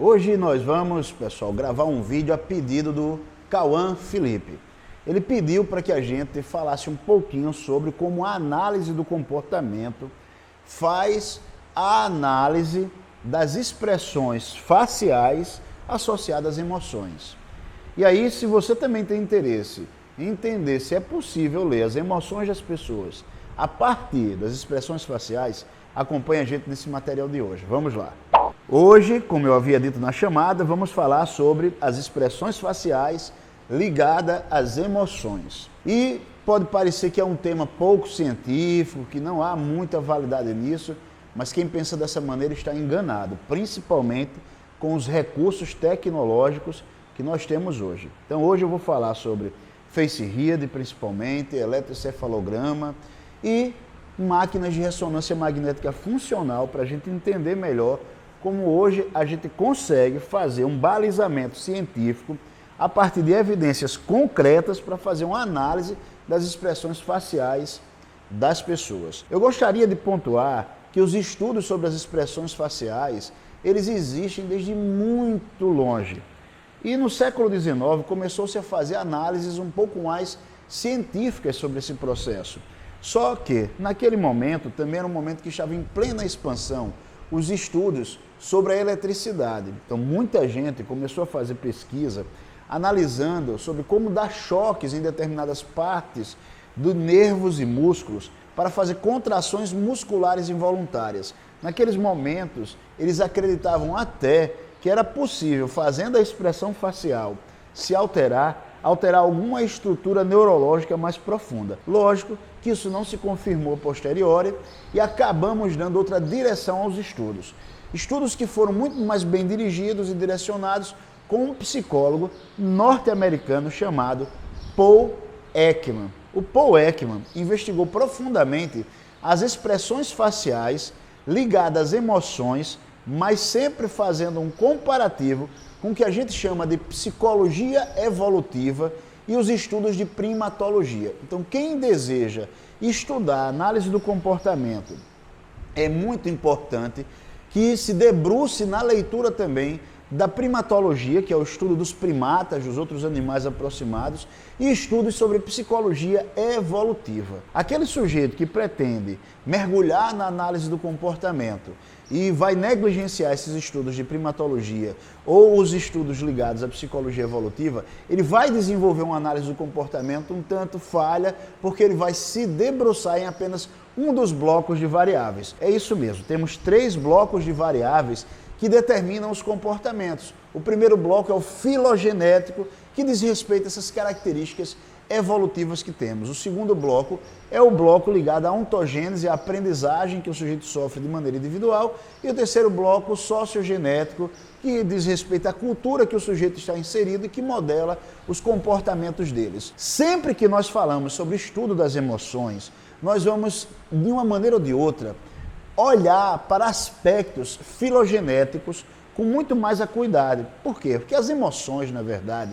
Hoje nós vamos, pessoal, gravar um vídeo a pedido do Cauã Felipe. Ele pediu para que a gente falasse um pouquinho sobre como a análise do comportamento faz a análise das expressões faciais associadas às emoções. E aí, se você também tem interesse em entender se é possível ler as emoções das pessoas a partir das expressões faciais, acompanhe a gente nesse material de hoje. Vamos lá. Hoje, como eu havia dito na chamada, vamos falar sobre as expressões faciais ligadas às emoções. E pode parecer que é um tema pouco científico, que não há muita validade nisso, mas quem pensa dessa maneira está enganado, principalmente com os recursos tecnológicos que nós temos hoje. Então hoje eu vou falar sobre face read, principalmente, eletroencefalograma e máquinas de ressonância magnética funcional para a gente entender melhor como hoje a gente consegue fazer um balizamento científico a partir de evidências concretas para fazer uma análise das expressões faciais das pessoas. Eu gostaria de pontuar que os estudos sobre as expressões faciais, eles existem desde muito longe. E no século XIX começou-se a fazer análises um pouco mais científicas sobre esse processo. Só que, naquele momento, também era um momento que estava em plena expansão os estudos sobre a eletricidade. Então, muita gente começou a fazer pesquisa analisando sobre como dar choques em determinadas partes dos nervos e músculos para fazer contrações musculares involuntárias. Naqueles momentos, eles acreditavam até que era possível, fazendo a expressão facial se alterar alguma estrutura neurológica mais profunda. Lógico que isso não se confirmou posteriori e acabamos dando outra direção aos estudos. Estudos que foram muito mais bem dirigidos e direcionados com um psicólogo norte-americano chamado Paul Ekman. O Paul Ekman investigou profundamente as expressões faciais ligadas às emoções, mas sempre fazendo um comparativo com o que a gente chama de psicologia evolutiva e os estudos de primatologia. Então, quem deseja estudar a análise do comportamento, é muito importante que se debruce na leitura também da primatologia, que é o estudo dos primatas, dos outros animais aproximados, e estudos sobre psicologia evolutiva. Aquele sujeito que pretende mergulhar na análise do comportamento e vai negligenciar esses estudos de primatologia ou os estudos ligados à psicologia evolutiva, ele vai desenvolver uma análise do comportamento um tanto falha, porque ele vai se debruçar em apenas um dos blocos de variáveis. É isso mesmo, temos 3 blocos de variáveis que determinam os comportamentos. O primeiro bloco é o filogenético, que diz respeito a essas características evolutivas que temos. O segundo bloco é o bloco ligado à ontogênese, à aprendizagem que o sujeito sofre de maneira individual. E o terceiro bloco, o sociogenético, que diz respeito à cultura que o sujeito está inserido e que modela os comportamentos deles. Sempre que nós falamos sobre o estudo das emoções, nós vamos, de uma maneira ou de outra, olhar para aspectos filogenéticos com muito mais acuidade. Por quê? Porque as emoções, na verdade,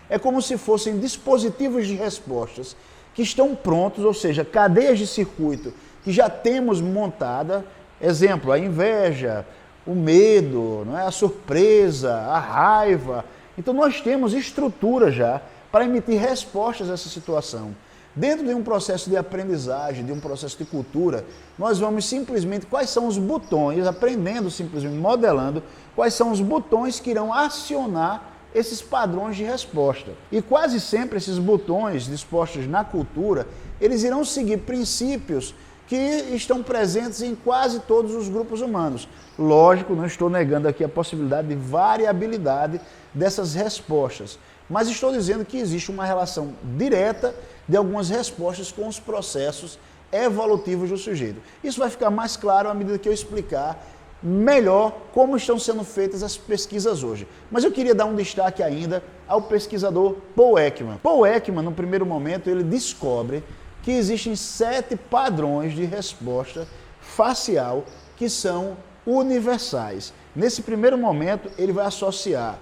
é como se fossem dispositivos de respostas que estão prontos, ou seja, cadeias de circuito que já temos montada. Exemplo, a inveja, o medo, não é? A surpresa, a raiva. Então nós temos estrutura já para emitir respostas a essa situação. Dentro de um processo de aprendizagem, de um processo de cultura, nós vamos simplesmente, quais são os botões, aprendendo simplesmente, modelando, quais são os botões que irão acionar esses padrões de resposta. E quase sempre esses botões dispostos na cultura, eles irão seguir princípios que estão presentes em quase todos os grupos humanos. Lógico, não estou negando aqui a possibilidade de variabilidade dessas respostas, mas estou dizendo que existe uma relação direta de algumas respostas com os processos evolutivos do sujeito. Isso vai ficar mais claro à medida que eu explicar melhor como estão sendo feitas as pesquisas hoje. Mas eu queria dar um destaque ainda ao pesquisador Paul Ekman. Paul Ekman, no primeiro momento, ele descobre que existem 7 padrões de resposta facial que são universais. Nesse primeiro momento, ele vai associar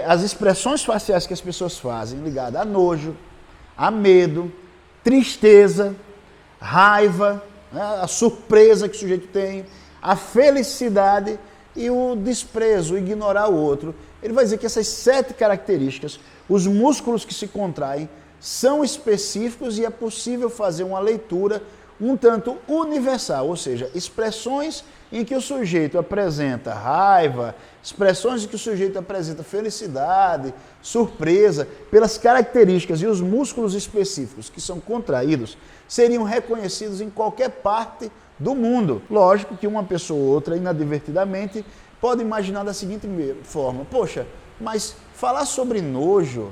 as expressões faciais que as pessoas fazem ligadas a nojo, a medo, tristeza, raiva, né, a surpresa que o sujeito tem, a felicidade e o desprezo, o ignorar o outro. Ele vai dizer que essas 7 características, os músculos que se contraem, são específicos e é possível fazer uma leitura um tanto universal, ou seja, expressões em que o sujeito apresenta raiva, expressões em que o sujeito apresenta felicidade, surpresa, pelas características e os músculos específicos que são contraídos, seriam reconhecidos em qualquer parte do mundo. Lógico que uma pessoa ou outra, inadvertidamente, pode imaginar da seguinte forma: poxa, mas falar sobre nojo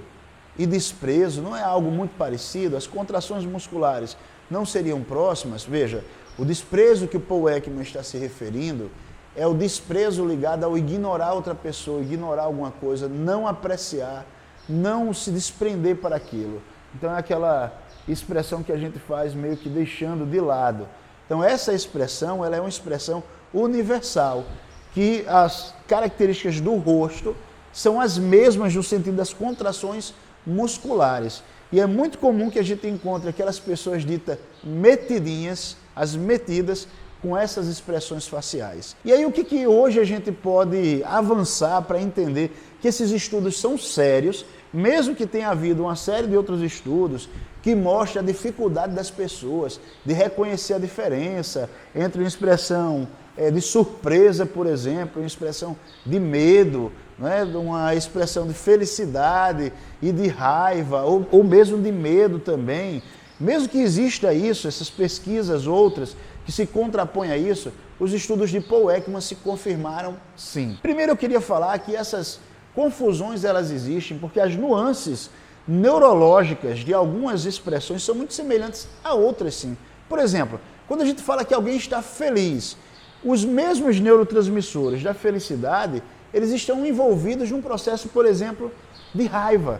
e desprezo não é algo muito parecido? As contrações musculares não seriam próximas? Veja, o desprezo que o Paul Ekman está se referindo é o desprezo ligado ao ignorar outra pessoa, ignorar alguma coisa, não apreciar, não se desprender para aquilo. Então é aquela expressão que a gente faz meio que deixando de lado. Então essa expressão, ela é uma expressão universal, que as características do rosto são as mesmas no sentido das contrações musculares. E é muito comum que a gente encontre aquelas pessoas ditas metidinhas, as metidas, com essas expressões faciais. E aí o que hoje a gente pode avançar para entender que esses estudos são sérios, mesmo que tenha havido uma série de outros estudos que mostram a dificuldade das pessoas de reconhecer a diferença entre uma expressão de surpresa, por exemplo, uma expressão de medo, né, uma expressão de felicidade e de raiva, ou mesmo de medo também. Mesmo que exista isso, essas pesquisas outras que se contrapõem a isso, os estudos de Paul Ekman se confirmaram sim. Primeiro eu queria falar que essas confusões elas existem porque as nuances neurológicas de algumas expressões são muito semelhantes a outras sim. Por exemplo, quando a gente fala que alguém está feliz, os mesmos neurotransmissores da felicidade, eles estão envolvidos num processo, por exemplo, de raiva.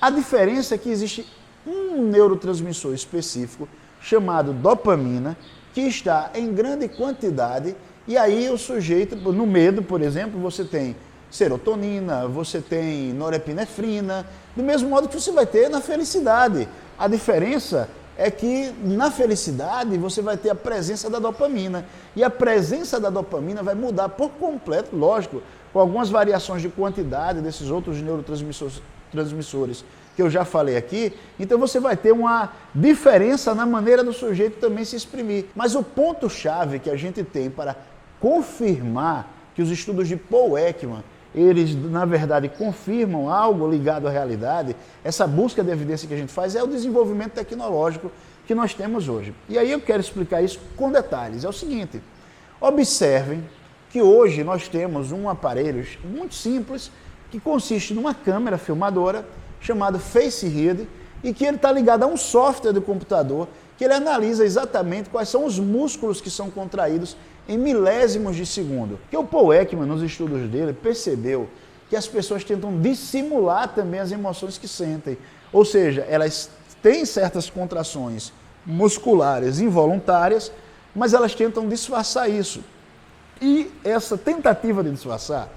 A diferença é que existe um neurotransmissor específico chamado dopamina, que está em grande quantidade, e aí o sujeito, no medo, por exemplo, você tem serotonina, você tem norepinefrina, do mesmo modo que você vai ter na felicidade. A diferença é que na felicidade você vai ter a presença da dopamina, e a presença da dopamina vai mudar por completo, lógico, com algumas variações de quantidade desses outros neurotransmissores que eu já falei aqui. Então você vai ter uma diferença na maneira do sujeito também se exprimir. Mas o ponto-chave que a gente tem para confirmar que os estudos de Paul Ekman, eles na verdade confirmam algo ligado à realidade, essa busca de evidência que a gente faz é o desenvolvimento tecnológico que nós temos hoje. E aí eu quero explicar isso com detalhes. É o seguinte: observem que hoje nós temos um aparelho muito simples que consiste numa câmera filmadora chamado FaceHead, e que ele está ligado a um software do computador que ele analisa exatamente quais são os músculos que são contraídos em milésimos de segundo. Que o Paul Ekman, nos estudos dele, percebeu que as pessoas tentam dissimular também as emoções que sentem. Ou seja, elas têm certas contrações musculares involuntárias, mas elas tentam disfarçar isso. E essa tentativa de disfarçar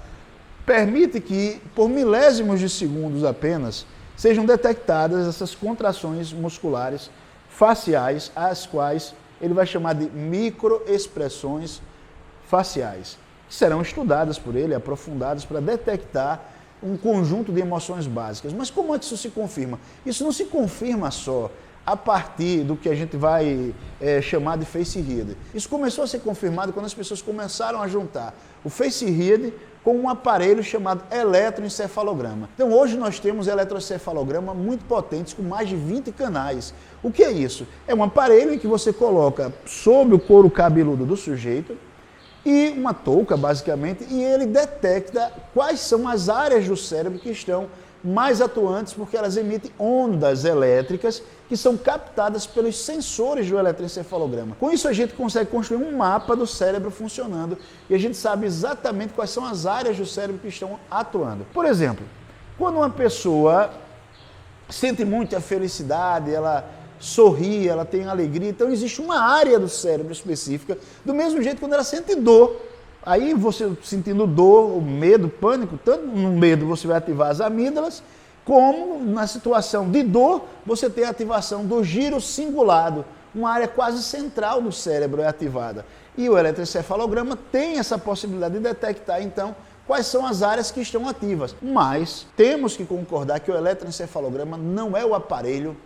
permite que, por milésimos de segundos apenas, sejam detectadas essas contrações musculares faciais, as quais ele vai chamar de microexpressões faciais, que serão estudadas por ele, aprofundadas, para detectar um conjunto de emoções básicas. Mas como é que isso se confirma? Isso não se confirma só a partir do que a gente vai chamar de FaceHead. Isso começou a ser confirmado quando as pessoas começaram a juntar o FaceHead com um aparelho chamado eletroencefalograma. Então hoje nós temos eletroencefalograma muito potentes, com mais de 20 canais. O que é isso? É um aparelho em que você coloca sobre o couro cabeludo do sujeito e uma touca, basicamente, e ele detecta quais são as áreas do cérebro que estão mais atuantes, porque elas emitem ondas elétricas que são captadas pelos sensores do eletroencefalograma. Com isso a gente consegue construir um mapa do cérebro funcionando e a gente sabe exatamente quais são as áreas do cérebro que estão atuando. Por exemplo, quando uma pessoa sente muita felicidade, ela sorri, ela tem alegria, então existe uma área do cérebro específica, do mesmo jeito quando ela sente dor. Aí você sentindo dor, medo, pânico, tanto no medo você vai ativar as amígdalas, como na situação de dor você tem a ativação do giro cingulado, uma área quase central do cérebro é ativada. E o eletroencefalograma tem essa possibilidade de detectar, então, quais são as áreas que estão ativas. Mas temos que concordar que o eletroencefalograma não é o aparelho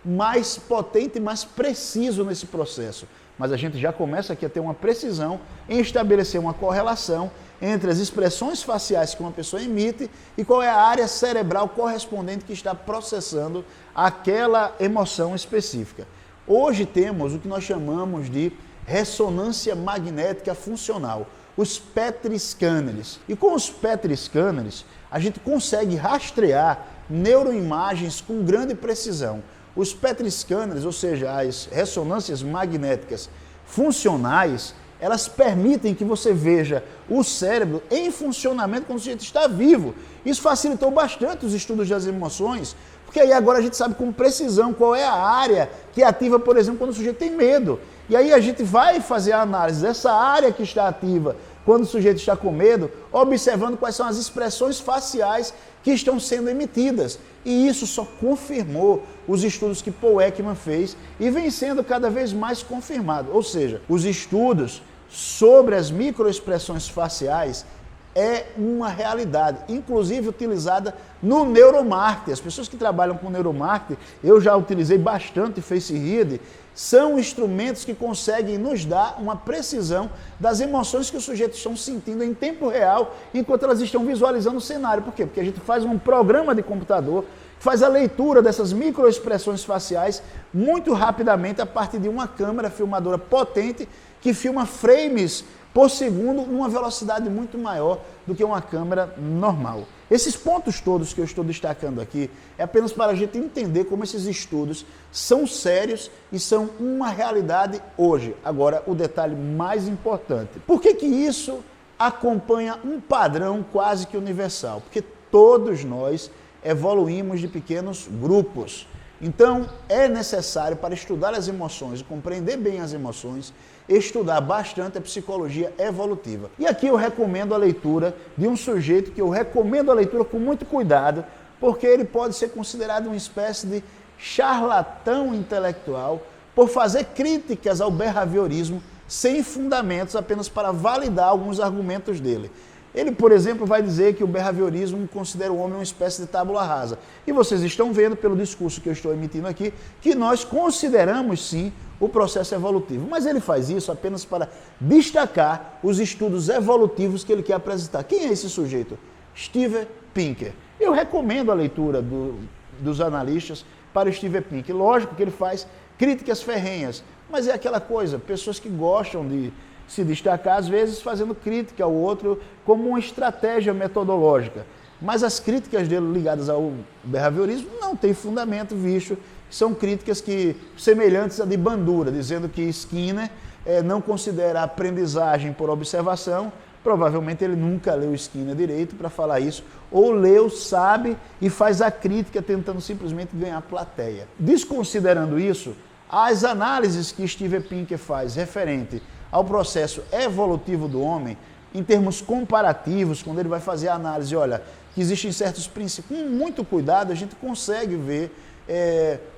mais potente e mais preciso nesse processo. Mas a gente já começa aqui a ter uma precisão em estabelecer uma correlação entre as expressões faciais que uma pessoa emite e qual é a área cerebral correspondente que está processando aquela emoção específica. Hoje temos o que nós chamamos de ressonância magnética funcional, os PET scanners. E com os PET scanners, a gente consegue rastrear neuroimagens com grande precisão. Os PET scanners, ou seja, as ressonâncias magnéticas funcionais, elas permitem que você veja o cérebro em funcionamento quando o sujeito está vivo. Isso facilitou bastante os estudos das emoções, porque aí agora a gente sabe com precisão qual é a área que é ativa, por exemplo, quando o sujeito tem medo. E aí a gente vai fazer a análise dessa área que está ativa quando o sujeito está com medo, observando quais são as expressões faciais que estão sendo emitidas. E isso só confirmou os estudos que Paul Ekman fez e vem sendo cada vez mais confirmado. Ou seja, os estudos sobre as microexpressões faciais é uma realidade, inclusive utilizada no neuromarketing. As pessoas que trabalham com neuromarketing, eu já utilizei bastante FaceRead, são instrumentos que conseguem nos dar uma precisão das emoções que os sujeitos estão sentindo em tempo real, enquanto elas estão visualizando o cenário. Por quê? Porque a gente faz um programa de computador que faz a leitura dessas microexpressões faciais muito rapidamente a partir de uma câmera filmadora potente que filma frames por segundo numa velocidade muito maior do que uma câmera normal. Esses pontos todos que eu estou destacando aqui é apenas para a gente entender como esses estudos são sérios e são uma realidade hoje. Agora, o detalhe mais importante. Por que isso acompanha um padrão quase que universal? Porque todos nós evoluímos de pequenos grupos. Então, é necessário, para estudar as emoções e compreender bem as emoções, estudar bastante a psicologia evolutiva. E aqui eu recomendo a leitura de um sujeito que eu recomendo a leitura com muito cuidado, porque ele pode ser considerado uma espécie de charlatão intelectual por fazer críticas ao behaviorismo sem fundamentos, apenas para validar alguns argumentos dele. Ele, por exemplo, vai dizer que o behaviorismo considera o homem uma espécie de tábula rasa. E vocês estão vendo, pelo discurso que eu estou emitindo aqui, que nós consideramos sim o processo evolutivo. Mas ele faz isso apenas para destacar os estudos evolutivos que ele quer apresentar. Quem é esse sujeito? Steven Pinker. Eu recomendo a leitura dos analistas para Steven Pinker. Lógico que ele faz críticas ferrenhas, mas é aquela coisa, pessoas que gostam de se destacar, às vezes fazendo crítica ao outro como uma estratégia metodológica. Mas as críticas dele ligadas ao behaviorismo não têm fundamento, visto que são críticas semelhantes a de Bandura, dizendo que Skinner não considera a aprendizagem por observação. Provavelmente ele nunca leu Skinner direito para falar isso, ou leu, sabe e faz a crítica tentando simplesmente ganhar plateia. Desconsiderando isso, as análises que Steven Pinker faz referente ao processo evolutivo do homem, em termos comparativos, quando ele vai fazer a análise, olha, que existem certos princípios, com muito cuidado a gente consegue ver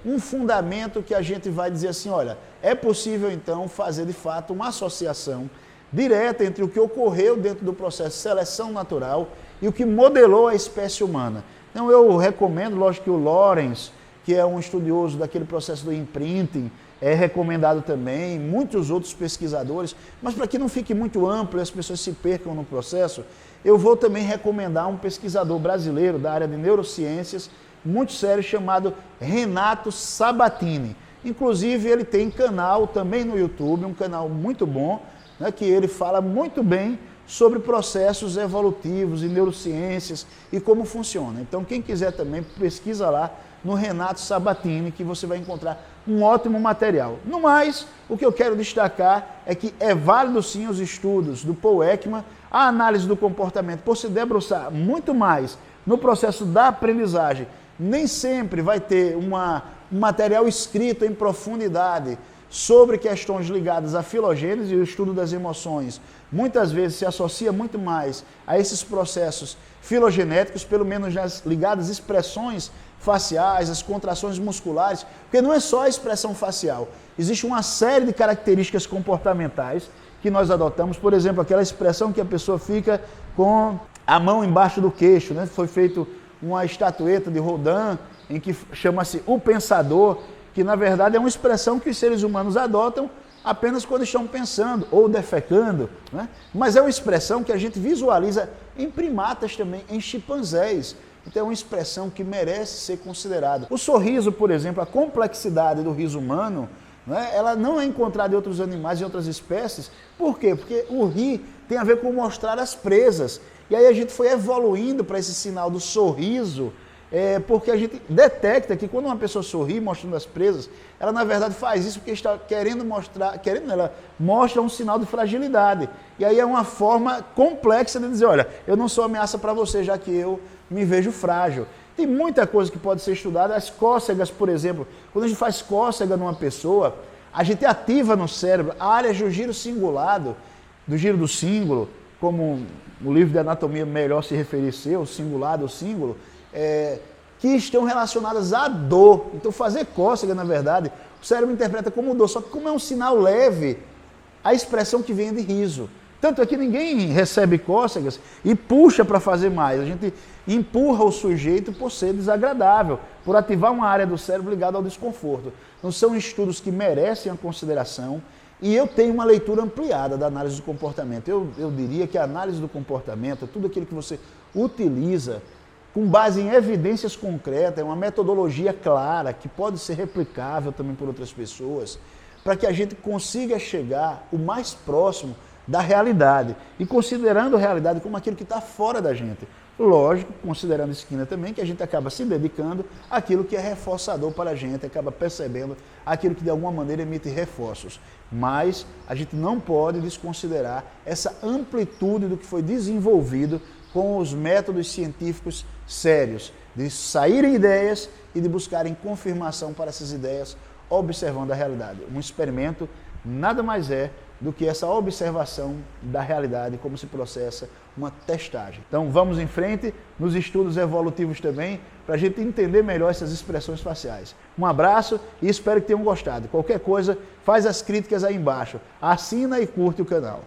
um fundamento que a gente vai dizer assim, olha, é possível então fazer de fato uma associação direta entre o que ocorreu dentro do processo de seleção natural e o que modelou a espécie humana. Então eu recomendo, lógico que o Lawrence, que é um estudioso daquele processo do imprinting, é recomendado também, muitos outros pesquisadores, mas para que não fique muito amplo e as pessoas se percam no processo, eu vou também recomendar um pesquisador brasileiro da área de neurociências, muito sério, chamado Renato Sabatini. Inclusive, ele tem canal também no YouTube, um canal muito bom, né, que ele fala muito bem sobre processos evolutivos e neurociências e como funciona. Então, quem quiser também, pesquisa lá no Renato Sabatini, que você vai encontrar um ótimo material. No mais, o que eu quero destacar é que é válido sim os estudos do Paul Ekman, a análise do comportamento, por se debruçar muito mais no processo da aprendizagem, nem sempre vai ter um material escrito em profundidade sobre questões ligadas à filogênese e o estudo das emoções. Muitas vezes se associa muito mais a esses processos filogenéticos, pelo menos ligadas às expressões faciais, as contrações musculares, porque não é só a expressão facial, existe uma série de características comportamentais que nós adotamos, por exemplo, aquela expressão que a pessoa fica com a mão embaixo do queixo, né? Foi feito uma estatueta de Rodin, em que chama-se O Pensador, que na verdade é uma expressão que os seres humanos adotam apenas quando estão pensando ou defecando, né? Mas é uma expressão que a gente visualiza em primatas também, em chimpanzés. Então é uma expressão que merece ser considerada. O sorriso, por exemplo, a complexidade do riso humano, né, ela não é encontrada em outros animais e outras espécies. Por quê? Porque o rir tem a ver com mostrar as presas. E aí a gente foi evoluindo para esse sinal do sorriso, porque a gente detecta que quando uma pessoa sorri mostrando as presas, ela na verdade faz isso porque está querendo mostrar, ela mostra um sinal de fragilidade. E aí é uma forma complexa de dizer, olha, eu não sou ameaça para você, já que eu me vejo frágil. Tem muita coisa que pode ser estudada. As cócegas, por exemplo, quando a gente faz cócega numa pessoa, a gente ativa no cérebro a área do giro cingulado, do giro do cíngulo, como o livro de anatomia melhor se referir o cingulado, o cíngulo, que estão relacionadas à dor. Então fazer cócega, na verdade, o cérebro interpreta como dor, só que como é um sinal leve, a expressão que vem é de riso. Tanto é que ninguém recebe cócegas e puxa para fazer mais. A gente empurra o sujeito por ser desagradável, por ativar uma área do cérebro ligada ao desconforto. Então são estudos que merecem a consideração e eu tenho uma leitura ampliada da análise do comportamento. Eu diria que a análise do comportamento é tudo aquilo que você utiliza com base em evidências concretas, é uma metodologia clara, que pode ser replicável também por outras pessoas, para que a gente consiga chegar o mais próximo da realidade, e considerando a realidade como aquilo que está fora da gente. Lógico, considerando esquina também, que a gente acaba se dedicando àquilo que é reforçador para a gente, acaba percebendo aquilo que de alguma maneira emite reforços. Mas a gente não pode desconsiderar essa amplitude do que foi desenvolvido com os métodos científicos sérios, de saírem ideias e de buscarem confirmação para essas ideias, observando a realidade. Um experimento nada mais é do que essa observação da realidade, como se processa uma testagem. Então vamos em frente nos estudos evolutivos também, para a gente entender melhor essas expressões faciais. Um abraço e espero que tenham gostado. Qualquer coisa, faz as críticas aí embaixo. Assina e curte o canal.